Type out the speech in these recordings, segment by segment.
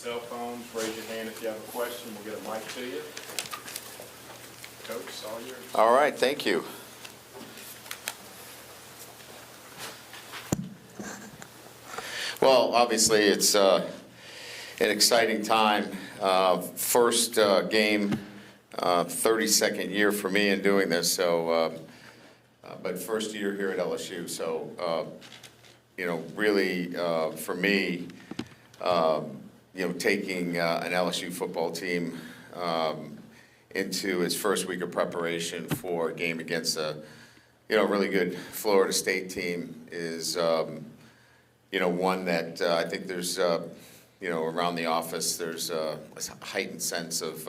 cell phones, raise your hand if you have a question. We'll get a mic to you. Coach, it's all yours. All right, thank you. Well, obviously, it's an exciting time. First game, 32nd year for me in doing this. So, but first year here at LSU. So, really for me, taking an LSU football team into its first week of preparation for a game against a, really good Florida State team is, one that I think there's, around the office, there's a heightened sense of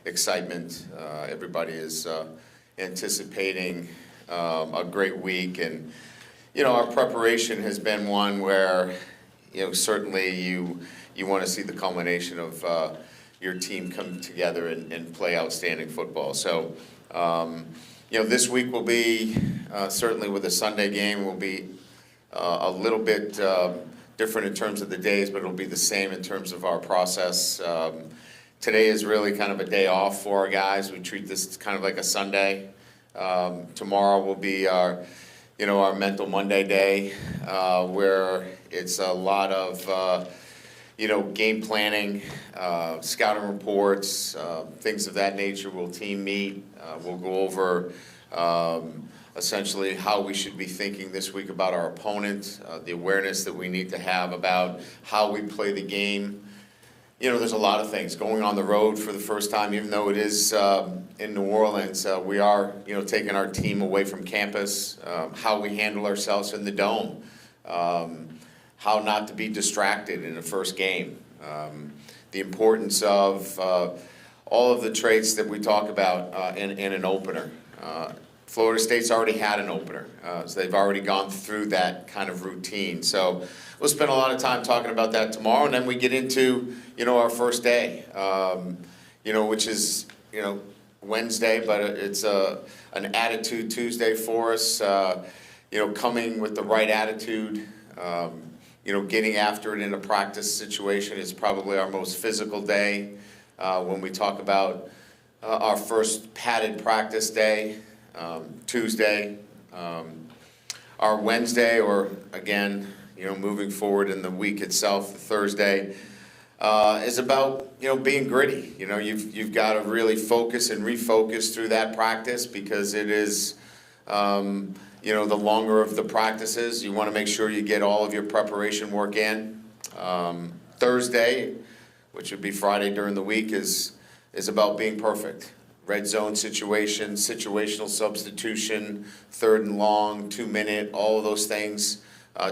excitement. Everybody is anticipating a great week, and our preparation has been one where, certainly you want to see the culmination of your team come together and play outstanding football. So, this week will be certainly with the Sunday game will be a little bit different in terms of the days, but it'll be the same in terms of our process. Today is really kind of a day off for our guys. We treat this kind of like a Sunday. Tomorrow will be our mental Monday day, where it's a lot of, game planning, scouting reports, things of that nature. We'll team meet. We'll go over essentially how we should be thinking this week about our opponent, the awareness that we need to have about how we play the game. There's a lot of things going on the road for the first time, even though it is in New Orleans. We are, taking our team away from campus, how we handle ourselves in the dome, how not to be distracted in the first game, the importance of all of the traits that we talk about in an opener. Florida State's already had an opener, so they've already gone through that kind of routine. So we'll spend a lot of time talking about that tomorrow, and then we get into, our first day, which is, Wednesday, but it's an attitude Tuesday for us, coming with the right attitude, getting after it in a practice situation is probably our most physical day. When we talk about our first padded practice day, Tuesday, our Wednesday, or again, moving forward in the week itself, the Thursday, is about, being gritty. You've got to really focus and refocus through that practice, because it is, the longer of the practices. You want to make sure you get all of your preparation work in. Thursday, which would be Friday during the week, is about being perfect. Red zone situation, situational substitution, 3rd and long, 2-minute, all of those things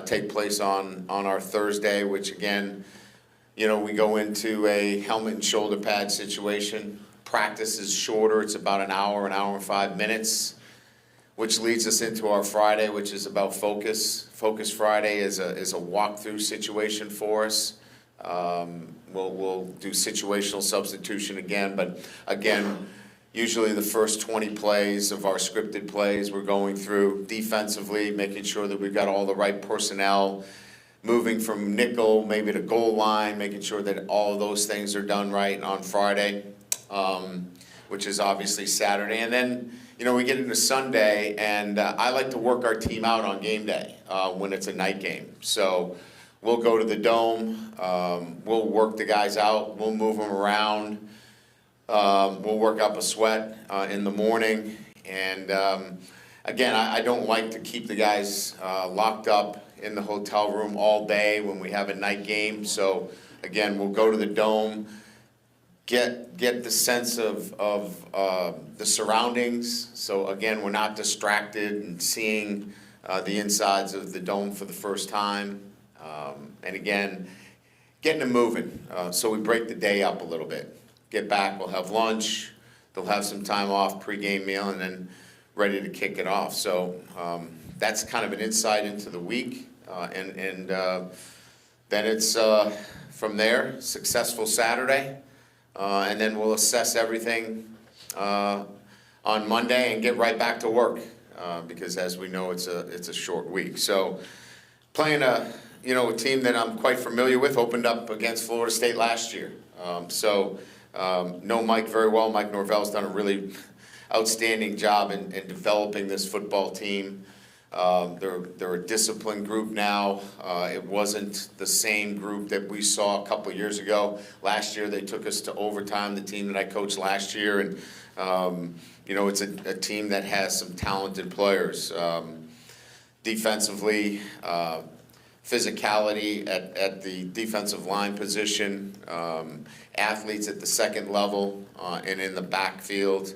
take place on our Thursday, which again, we go into a helmet and shoulder pad situation. Practice is shorter, it's about an hour and 5 minutes, which leads us into our Friday, which is about focus. Focus Friday is a walkthrough situation for us. We'll do situational substitution again, but again, usually the first 20 plays of our scripted plays we're going through defensively, making sure that we've got all the right personnel, moving from nickel maybe to goal line, making sure that all of those things are done right on Friday, which is obviously Saturday. And then, we get into Sunday, and I like to work our team out on game day when it's a night game. So we'll go to the dome, we'll work the guys out, we'll move them around. We'll work up a sweat in the morning, and again, I don't like to keep the guys locked up in the hotel room all day when we have a night game. So again, we'll go to the dome, get the sense of the surroundings. So again, we're not distracted and seeing the insides of the dome for the first time, and again, getting them moving. So we break the day up a little bit. Get back, we'll have lunch, they'll have some time off, pregame meal, and then ready to kick it off. So that's kind of an insight into the week, and then it's from there, successful Saturday, and then we'll assess everything on Monday and get right back to work, because as we know, it's a short week. So playing a a team that I'm quite familiar with, opened up against Florida State last year. Know Mike very well. Mike Norvell's done a really outstanding job in developing this football team. They're a disciplined group now. It wasn't the same group that we saw a couple of years ago. Last year they took us to overtime, the team that I coached last year, and it's a team that has some talented players. Defensively, physicality at the defensive line position, athletes at the second level and in the backfield.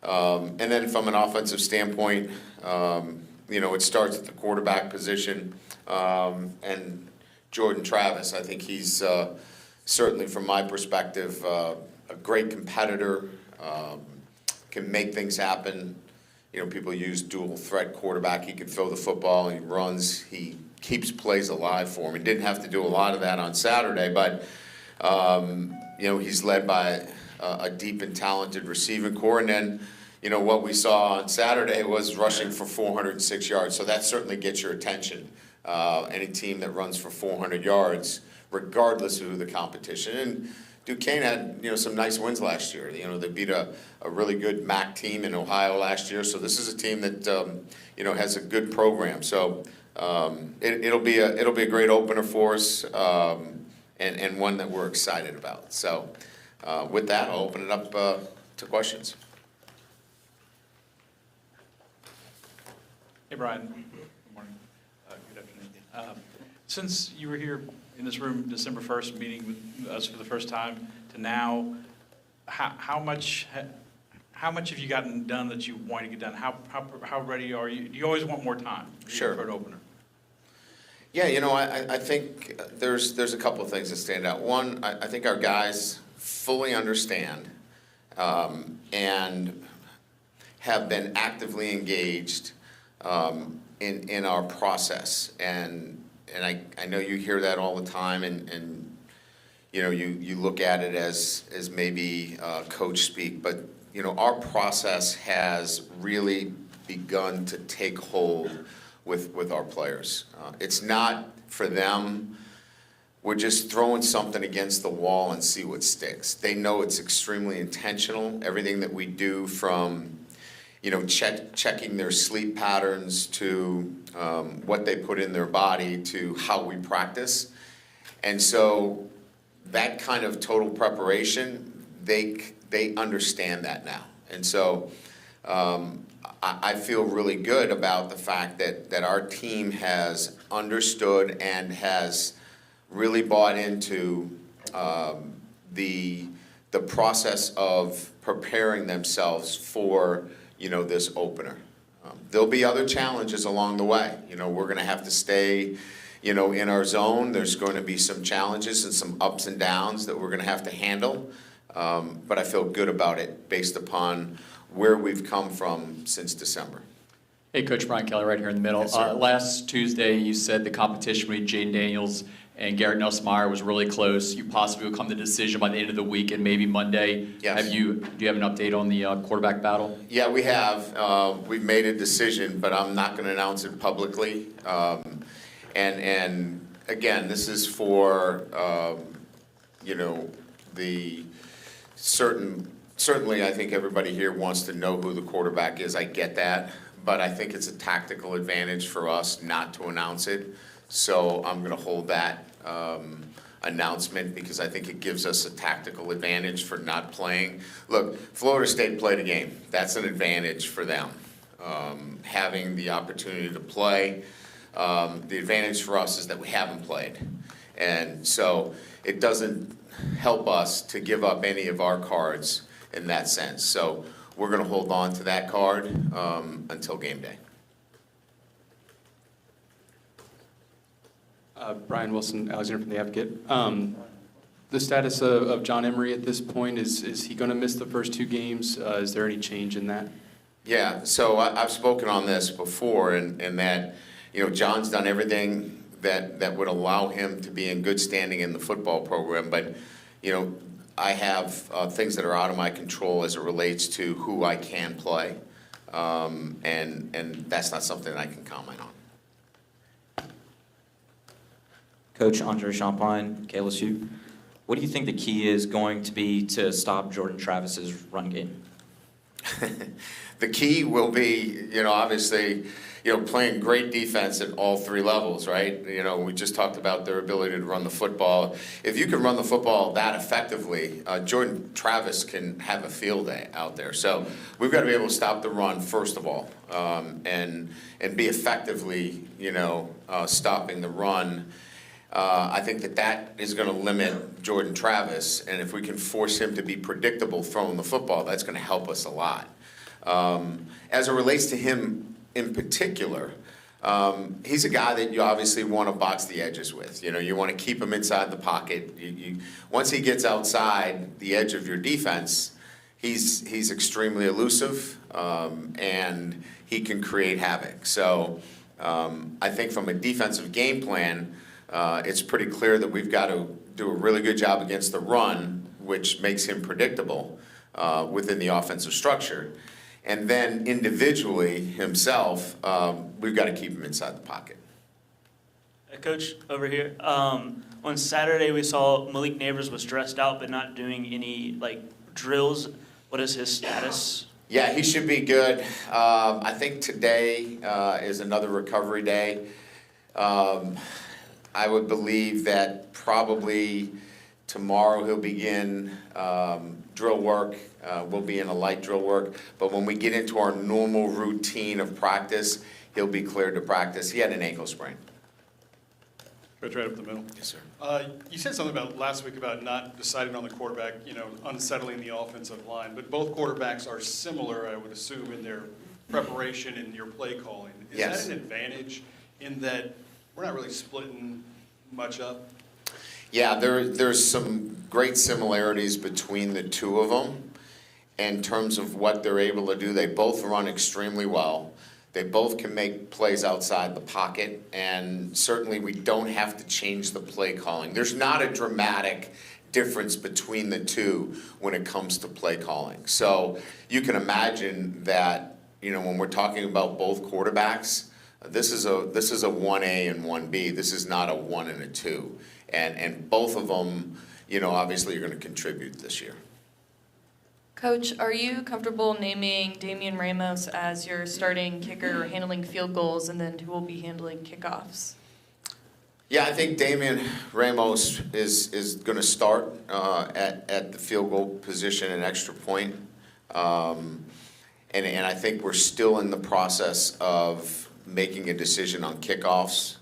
And then from an offensive standpoint, it starts at the quarterback position. And Jordan Travis, I think he's certainly, from my perspective, a great competitor, can make things happen. People use dual threat quarterback. He can throw the football, he runs, he keeps plays alive for him. He didn't have to do a lot of that on Saturday, but he's led by a deep and talented receiving core. And then, what we saw on Saturday was rushing for 406 yards. So that certainly gets your attention. Any team that runs for 400 yards, regardless of who the competition. And Duquesne had, some nice wins last year. They beat a really good MAC team in Ohio last year. So this is a team that, has a good program. So it'll be a great opener for us, and one that we're excited about. So with that, I'll open it up to questions. Hey, Brian. Good morning. Good afternoon. Since you were here in this room December 1st, meeting with us for the first time to now, how much have you gotten done that you want to get done? How ready are you? Do you always want more time? Sure. For an opener? Yeah, I think there's a couple of things that stand out. One, I think our guys fully understand and have been actively engaged in our process, and I know you hear that all the time, and you look at it as maybe coach speak, but our process has really begun to take hold with our players. It's not for them. We're just throwing something against the wall and see what sticks. They know it's extremely intentional. Everything that we do, from checking their sleep patterns to what they put in their body to how we practice. And so that kind of total preparation, they understand that now. And so I feel really good about the fact that our team has understood and has really bought into the process of preparing themselves for this opener. There'll be other challenges along the way. We're going to have to stay, in our zone. There's going to be some challenges and some ups and downs that we're going to have to handle. But I feel good about it based upon where we've come from since December. Hey, Coach Brian Kelly, right here in the middle. Yes, sir. Last Tuesday, you said the competition between Jaden Daniels and Garrett Nussmeier was really close. You possibly will come to a decision by the end of the week and maybe Monday. Yes. Do you have an update on the quarterback battle? Yeah, we have. We've made a decision, but I'm not going to announce it publicly. And again, this is for the certainly I think everybody here wants to know who the quarterback is. I get that, but I think it's a tactical advantage for us not to announce it. So I'm going to hold that announcement because I think it gives us a tactical advantage for not playing. Look, Florida State played a game. That's an advantage for them, having the opportunity to play. The advantage for us is that we haven't played. And so it doesn't help us to give up any of our cards in that sense. So we're going to hold on to that card until game day. Brian Wilson, Alexander from The Advocate. The status of John Emery at this point, is he going to miss the first two games? Is there any change in that? Yeah, so I've spoken on this before, and that, John's done everything that would allow him to be in good standing in the football program, but, I have things that are out of my control as it relates to who I can play, and that's not something that I can comment on. Coach Andre Champagne, LSU. What do you think the key is going to be to stop Jordan Travis's run game? The key will be, obviously, playing great defense at all three levels, right? We just talked about their ability to run the football. If you can run the football that effectively, Jordan Travis can have a field day out there. So we've got to be able to stop the run, first of all, and be effectively, stopping the run. I think that is going to limit Jordan Travis, and if we can force him to be predictable throwing the football, that's going to help us a lot. As it relates to him in particular, he's a guy that you obviously want to box the edges with. You want to keep him inside the pocket. Once he gets outside the edge of your defense, he's extremely elusive, and he can create havoc. So I think from a defensive game plan, it's pretty clear that we've got to do a really good job against the run, which makes him predictable within the offensive structure. And then individually himself, we've got to keep him inside the pocket. Coach, over here. On Saturday, we saw Malik Neighbors was stressed out but not doing any drills. What is his status? Yeah, he should be good. I think today is another recovery day. I would believe that probably tomorrow he'll begin drill work. We'll be in a light drill work. But when we get into our normal routine of practice, he'll be cleared to practice. He had an ankle sprain. Coach, right up the middle. Yes, sir. You said something about last week about not deciding on the quarterback, unsettling the offensive line. But both quarterbacks are similar, I would assume, in their preparation and your play calling. Is Yes. that an advantage in that we're not really splitting much up? Yeah, there's some great similarities between the two of them in terms of what they're able to do. They both run extremely well. They both can make plays outside the pocket, and certainly we don't have to change the play calling. There's not a dramatic difference between the two when it comes to play calling. So you can imagine that, when we're talking about both quarterbacks, this is a 1A and 1B. This is not a 1 and a 2. And both of them, obviously are going to contribute this year. Coach, are you comfortable naming Damian Ramos as your starting kicker handling field goals, and then who will be handling kickoffs? Yeah, I think Damian Ramos is going to start at the field goal position and extra point. And I think we're still in the process of making a decision on kickoffs.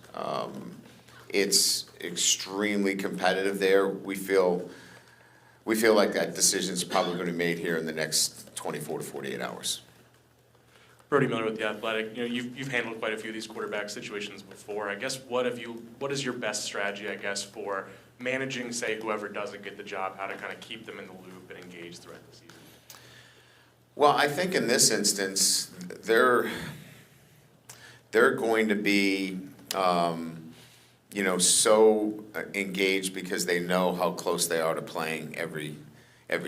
It's extremely competitive there. We feel like that decision is probably going to be made here in the next 24 to 48 hours. Brody Miller with The Athletic. You've handled quite a few of these quarterback situations before. I guess what is your best strategy, I guess, for managing, say, whoever doesn't get the job, how to kind of keep them in the loop and engaged throughout the season? Well, I think in this instance, they're going to be, so engaged because they know how close they are to playing every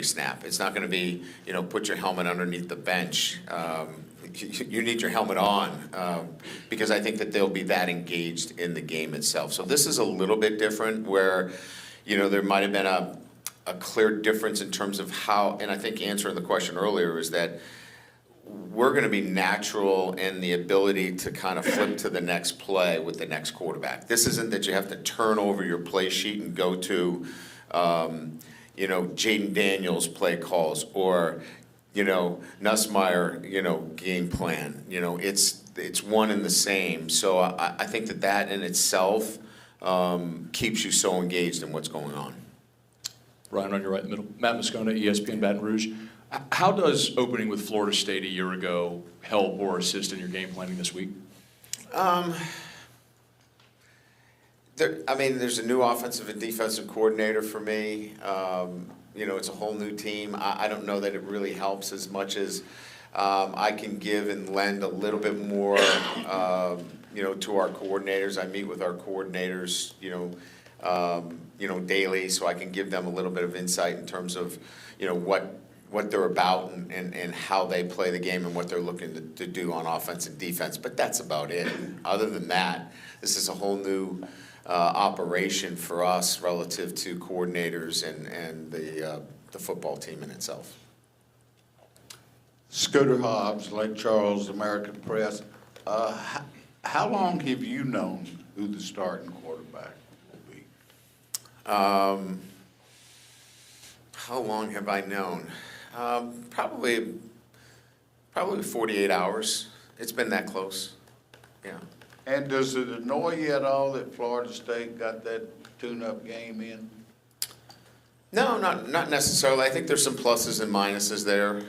snap. It's not going to be, put your helmet underneath the bench. You need your helmet on because I think that they'll be that engaged in the game itself. So this is a little bit different where, there might have been a clear difference in terms of how, and I think answering the question earlier is that we're going to be natural in the ability to kind of flip to the next play with the next quarterback. This isn't that you have to turn over your play sheet and go to, Jaden Daniels play calls or, Nussmeier, game plan. It's one and the same. So I think that in itself keeps you so engaged in what's going on. Ryan on your right in the middle. Matt Moscona, ESPN Baton Rouge. How does opening with Florida State a year ago help or assist in your game planning this week? There's a new offensive and defensive coordinator for me. It's a whole new team. I don't know that it really helps as much as I can give and lend a little bit more, to our coordinators. I meet with our coordinators, daily, so I can give them a little bit of insight in terms of, what they're about and how they play the game and what they're looking to do on offense and defense. But that's about it. Other than that, this is a whole new operation for us relative to coordinators and the football team in itself. Scooter Hobbs, Lake Charles, American Press. How long have you known who the starting quarterback will be? How long have I known? Probably 48 hours. It's been that close. Yeah. And does it annoy you at all that Florida State got that tune-up game in? No, not necessarily. I think there's some pluses and minuses there.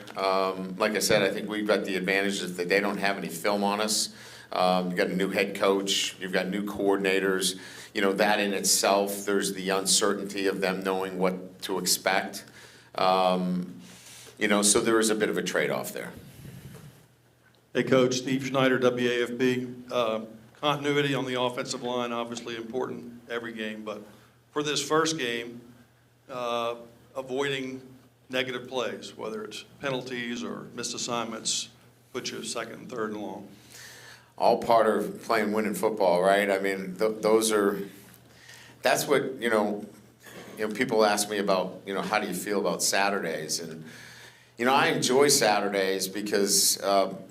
Like I said, I think we've got the advantage that they don't have any film on us. You've got a new head coach. You've got new coordinators. You know, that in itself, there's the uncertainty of them knowing what to expect. You know, so there is a bit of a trade-off there. Hey, Coach, Steve Schneider, WAFB. Continuity on the offensive line, obviously important every game, but for this first game, avoiding negative plays, whether it's penalties or missed assignments, put you second and third and long. All part of playing winning football, right? I mean, that's what, you know, people ask me about, you know, how do you feel about Saturdays? And, you know, I enjoy Saturdays because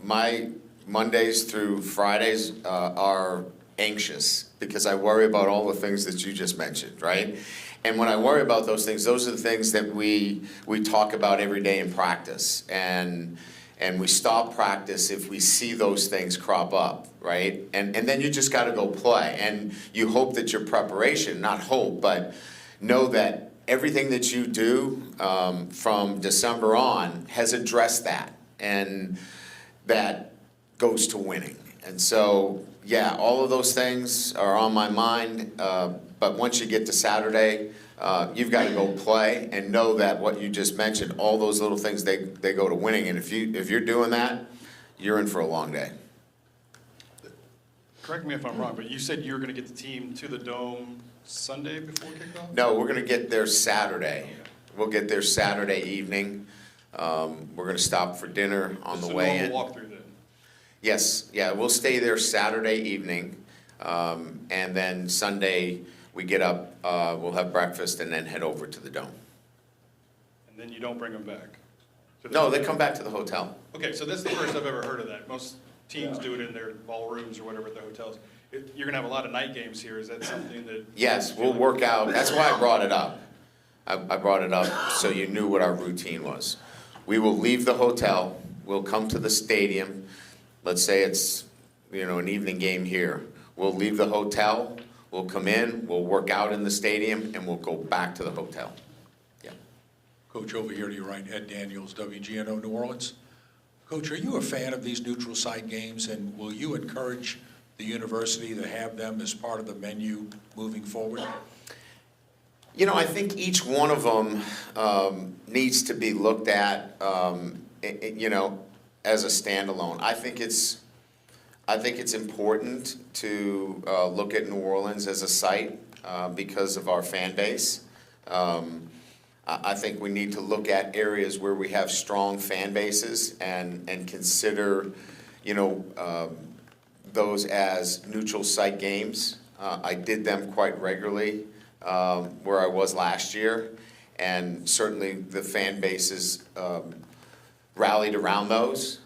my Mondays through Fridays are anxious because I worry about all the things that you just mentioned, right? And when I worry about those things, those are the things that we talk about every day in practice. And we stop practice if we see those things crop up, right? And then you just got to go play. And you hope that your preparation, not hope, but know that everything that you do from December on has addressed that. And that goes to winning. And so, yeah, all of those things are on my mind. But once you get to Saturday, you've got to go play and know that what you just mentioned, all those little things, they go to winning. And if you're doing that, you're in for a long day. Correct me if I'm wrong, but you said you were going to get the team to the Dome Sunday before kickoff? No, we're going to get there Saturday. We'll get there Saturday evening. We're going to stop for dinner on the way in. It's a normal walkthrough then? Yes, yeah, we'll stay there Saturday evening, and then Sunday we get up, we'll have breakfast, and then head over to the Dome. And then you don't bring them back? No, they come back to the hotel. Okay, so that's the first I've ever heard of that. Most teams do it in their ballrooms or whatever at the hotels. You're going to have a lot of night games here. Is that something that? Yes, we'll work out. That's why I brought it up. I brought it up so you knew what our routine was. We will leave the hotel. We'll come to the stadium. Let's say it's, you know, an evening game here. We'll leave the hotel. We'll come in. We'll work out in the stadium, and we'll go back to the hotel. Yeah. Coach, over here to your right, Ed Daniels, WGNO New Orleans. Coach, are you a fan of these neutral site games, and will you encourage the university to have them as part of the menu moving forward? You know, I think each one of them needs to be looked at, you know, as a standalone. I think it's important to look at New Orleans as a site because of our fan base. I think we need to look at areas where we have strong fan bases and consider, you know, those as neutral site games. I did them quite regularly where I was last year, and certainly the fan bases rallied around those.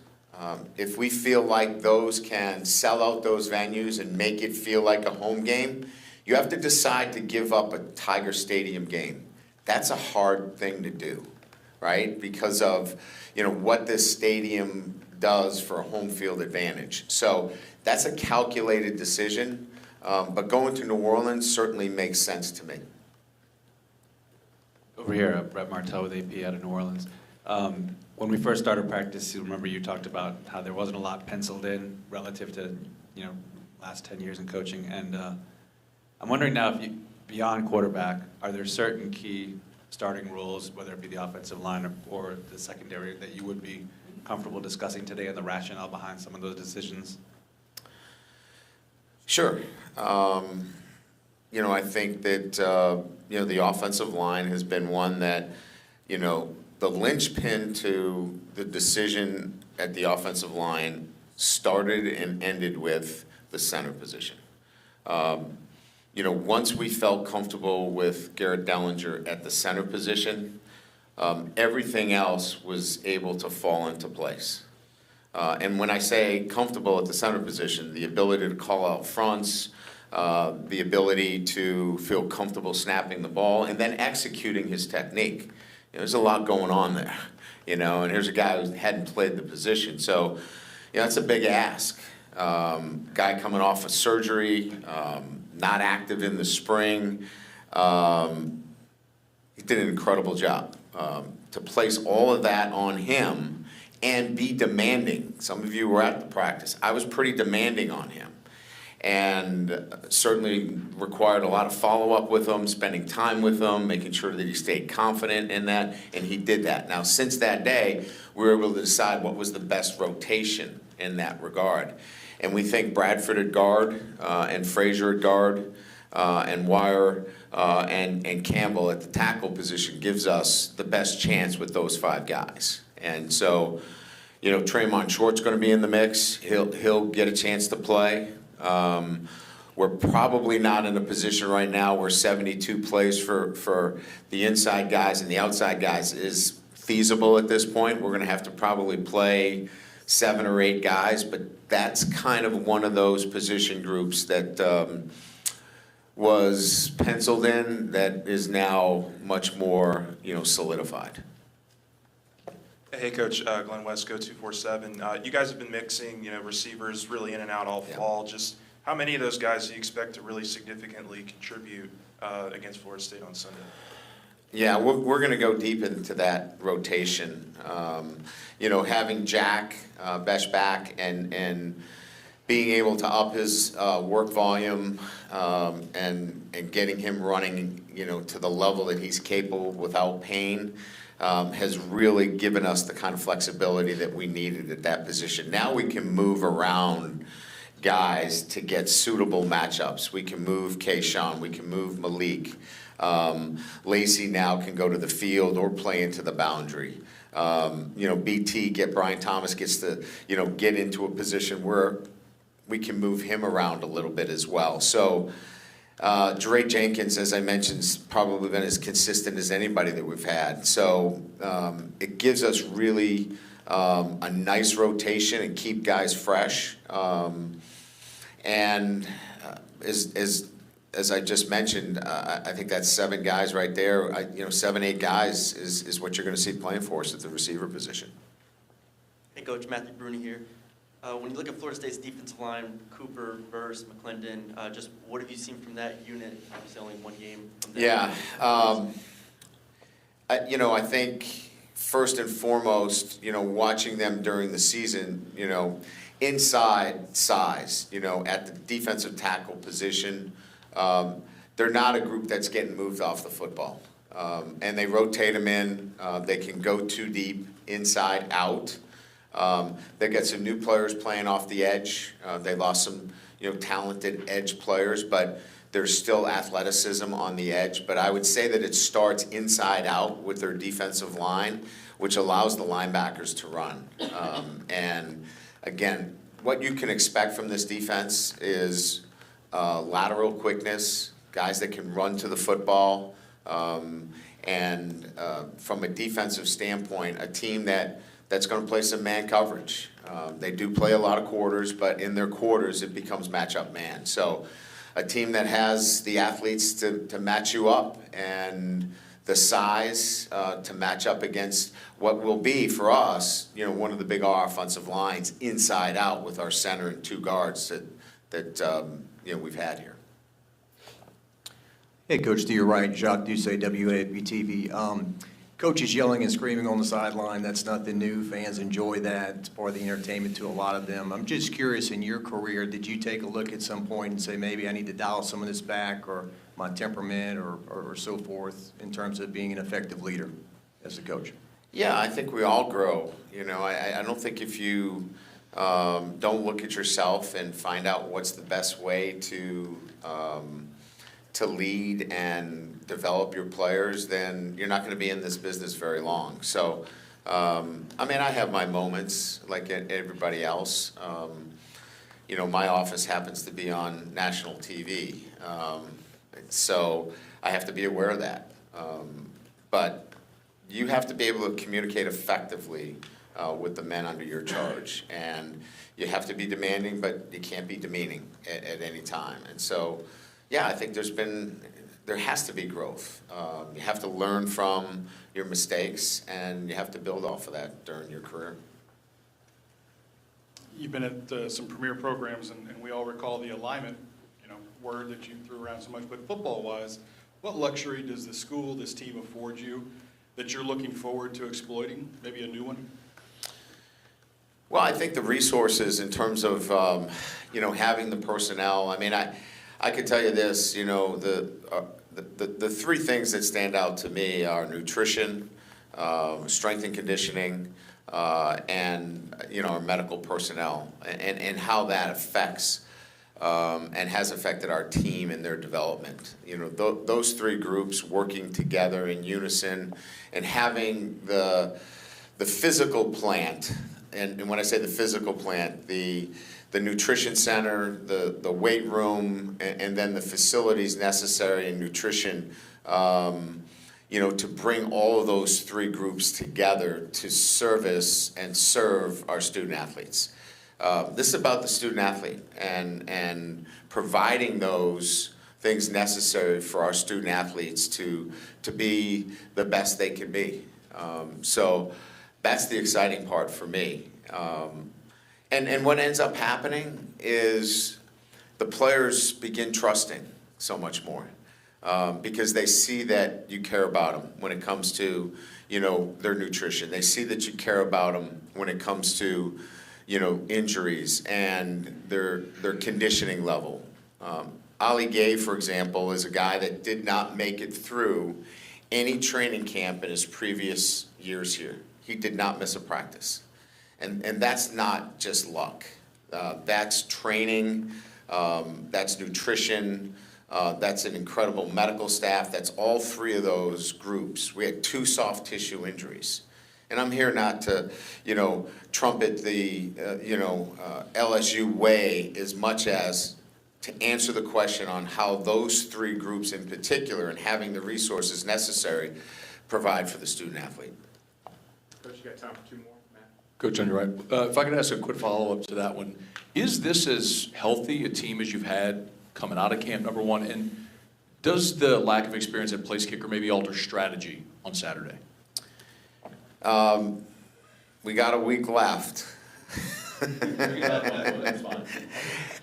If we feel like those can sell out those venues and make it feel like a home game, you have to decide to give up a Tiger Stadium game. That's a hard thing to do, right? Because of, you know, what this stadium does for a home field advantage. So that's a calculated decision, but going to New Orleans certainly makes sense to me. Over here, Brett Martell with AP out of New Orleans. When we first started practice, you remember you talked about how there wasn't a lot penciled in relative to, you know, last 10 years in coaching. And I'm wondering now, if you, beyond quarterback, are there certain key starting rules, whether it be the offensive line or the secondary, that you would be comfortable discussing today and the rationale behind some of those decisions? Sure. You know, I think that, you know, the offensive line has been one that, you know, the linchpin to the decision at the offensive line started and ended with the center position. once we felt comfortable with Garrett Dellinger at the center position, everything else was able to fall into place. And when I say comfortable at the center position, the ability to call out fronts, the ability to feel comfortable snapping the ball, and then executing his technique. There's a lot going on there, and here's a guy who hadn't played the position. So, that's a big ask. Guy coming off of surgery, not active in the spring. He did an incredible job. To place all of that on him and be demanding. Some of you were at the practice. I was pretty demanding on him. And certainly required a lot of follow-up with him, spending time with him, making sure that he stayed confident in that, and he did that. Now, since that day, we were able to decide what was the best rotation in that regard. And we think Bradford at guard, and Frazier at guard, and Wire, and Campbell at the tackle position gives us the best chance with those 5 guys. And so, Tremont Short's going to be in the mix. He'll get a chance to play. We're probably not in a position right now where 72 plays for the inside guys and the outside guys is feasible at this point. We're going to have to probably play 7 or 8 guys, but that's kind of one of those position groups that was penciled in that is now much more, solidified. Hey, Coach, Glenn Wesco, 247. You guys have been mixing, receivers really in and out all fall. Just how many of those guys do you expect to really significantly contribute against Florida State on Sunday? Yeah, we're going to go deep into that rotation. Having Jack Besh back and being able to up his work volume and getting him running, to the level that he's capable without pain. Has really given us the kind of flexibility that we needed at that position. Now we can move around guys to get suitable matchups. We can move Kayshawn, we can move Malik. Lacey now can go to the field or play into the boundary. Brian Thomas gets to, get into a position where we can move him around a little bit as well. So Drake Jenkins, as I mentioned, has probably been as consistent as anybody that we've had. So it gives us really a nice rotation and keep guys fresh. And as I just mentioned, I think that's 7 guys right there. 7, 8 guys is what you're going to see playing for us at the receiver position. Hey, Coach, Matthew Bruni here. When you look at Florida State's defensive line, Cooper, Burst, McClendon, just what have you seen from that unit? Obviously, only 1 game from them. Yeah. I think first and foremost, watching them during the season, inside size, at the defensive tackle position, they're not a group that's getting moved off the football. And they rotate them in. They can go too deep inside out. They got some new players playing off the edge. They lost some, talented edge players, but there's still athleticism on the edge. But I would say that it starts inside out with their defensive line, which allows the linebackers to run. And again, what you can expect from this defense is lateral quickness, guys that can run to the football, and from a defensive standpoint, a team that's going to play some man coverage. They do play a lot of quarters, but in their quarters, it becomes matchup man. So a team that has the athletes to match you up and the size to match up against what will be, for us, one of the big offensive lines inside out with our center and 2 guards that we've had here. Hey, Coach, to your right, Jacques Doucet, WAFB TV. Coaches yelling and screaming on the sideline, that's nothing new. Fans enjoy that. It's part of the entertainment to a lot of them. I'm just curious, in your career, did you take a look at some point and say, maybe I need to dial some of this back, or my temperament or so forth, in terms of being an effective leader as a coach? Yeah, I think we all grow. I don't think if you don't look at yourself and find out what's the best way to lead and develop your players, then you're not going to be in this business very long. So, I have my moments like everybody else. my office happens to be on national TV. So I have to be aware of that. But you have to be able to communicate effectively with the men under your charge. And you have to be demanding, but you can't be demeaning at any time. And so, yeah, I think there has to be growth. You have to learn from your mistakes, and you have to build off of that during your career. You've been at some premier programs, and we all recall the alignment, word that you threw around so much. But football-wise, what luxury does the school, this team afford you that you're looking forward to exploiting, maybe a new one? Well, I think the resources in terms of, having the personnel. I mean, I could tell you this, the three things that stand out to me are nutrition, strength and conditioning, and, our medical personnel, and how that affects and has affected our team and their development. Those three groups working together in unison and having the physical plant. And when I say the physical plant, the nutrition center, the weight room, and then the facilities necessary in nutrition, to bring all of those three groups together to service and serve our student athletes. This is about the student athlete and providing those things necessary for our student athletes to be the best they can be. So that's the exciting part for me. And what ends up happening is the players begin trusting so much more because they see that you care about them when it comes to, their nutrition. They see that you care about them when it comes to, injuries and their conditioning level. Ali Gay, for example, is a guy that did not make it through any training camp in his previous years here. He did not miss a practice. And that's not just luck. That's training, that's nutrition, that's an incredible medical staff. That's all three of those groups. We had 2 soft tissue injuries. And I'm here not to, trumpet the, LSU way as much as to answer the question on how those 3 groups in particular and having the resources necessary provide for the student athlete. Coach, you got time for 2 more, Matt? Coach Underwright, if I could ask a quick follow-up to that one. Is this as healthy a team as you've had coming out of camp, number one? And does the lack of experience at place kicker maybe alter strategy on Saturday? We got a week left.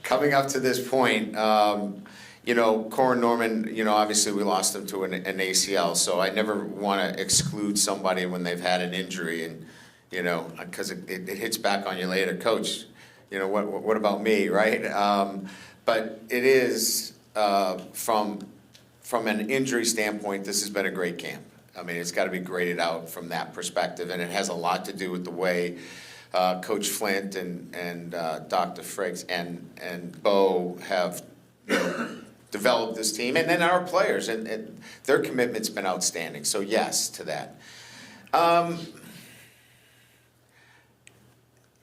Coming up to this point, Corin Norman, obviously we lost him to an ACL, so I never want to exclude somebody when they've had an injury, and, because it hits back on you later. Coach, what about me, right? But it is, from an injury standpoint, this has been a great camp. I mean, it's got to be graded out from that perspective, and it has a lot to do with the way Coach Flint and Dr. Friggs and Bo have developed this team, and then our players, and their commitment's been outstanding. So yes to that.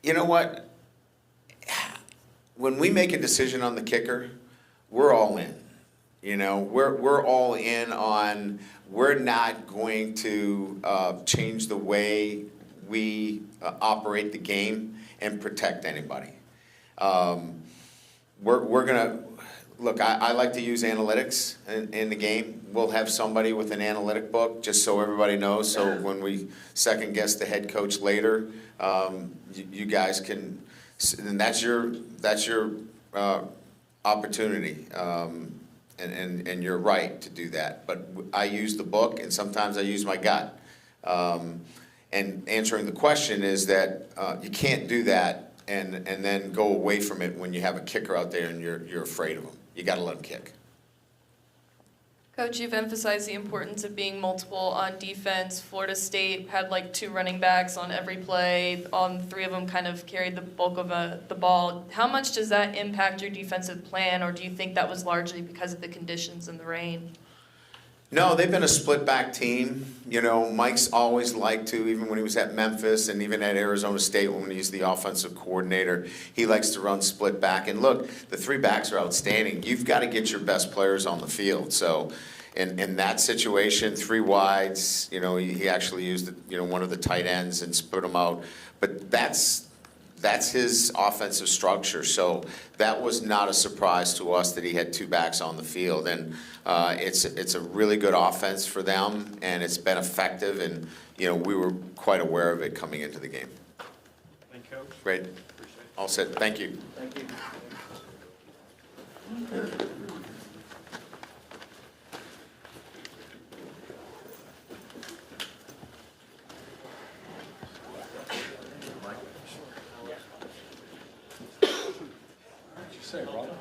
You know what? When we make a decision on the kicker, we're all in. We're all in on. We're not going to change the way we operate the game and protect anybody. We're gonna look. I like to use analytics in the game. We'll have somebody with an analytic book, just so everybody knows. So when we second guess the head coach later, you guys can, and that's your opportunity. And you're right to do that. But I use the book, and sometimes I use my gut. And answering the question is that you can't do that and then go away from it when you have a kicker out there and you're afraid of him. You got to let him kick. Coach, you've emphasized the importance of being multiple on defense. Florida State had 2 running backs on every play. 3 of them kind of carried the bulk of the ball. How much does that impact your defensive plan, or do you think that was largely because of the conditions and the rain? No, they've been a split back team. You know, Mike's always liked to, even when he was at Memphis and even at Arizona State when he's the offensive coordinator, he likes to run split back. And look, the three backs are outstanding. You've got to get your best players on the field. So in that situation, three wides, you know, he actually used, you know, one of the tight ends and split them out. But that's his offensive structure. So that was not a surprise to us that he had two backs on the field. And it's a really good offense for them, and it's been effective. And, you know, we were quite aware of it coming into the game. Thank you, Coach. Great. All set. Thank you. Thank you. What'd you say, Robert?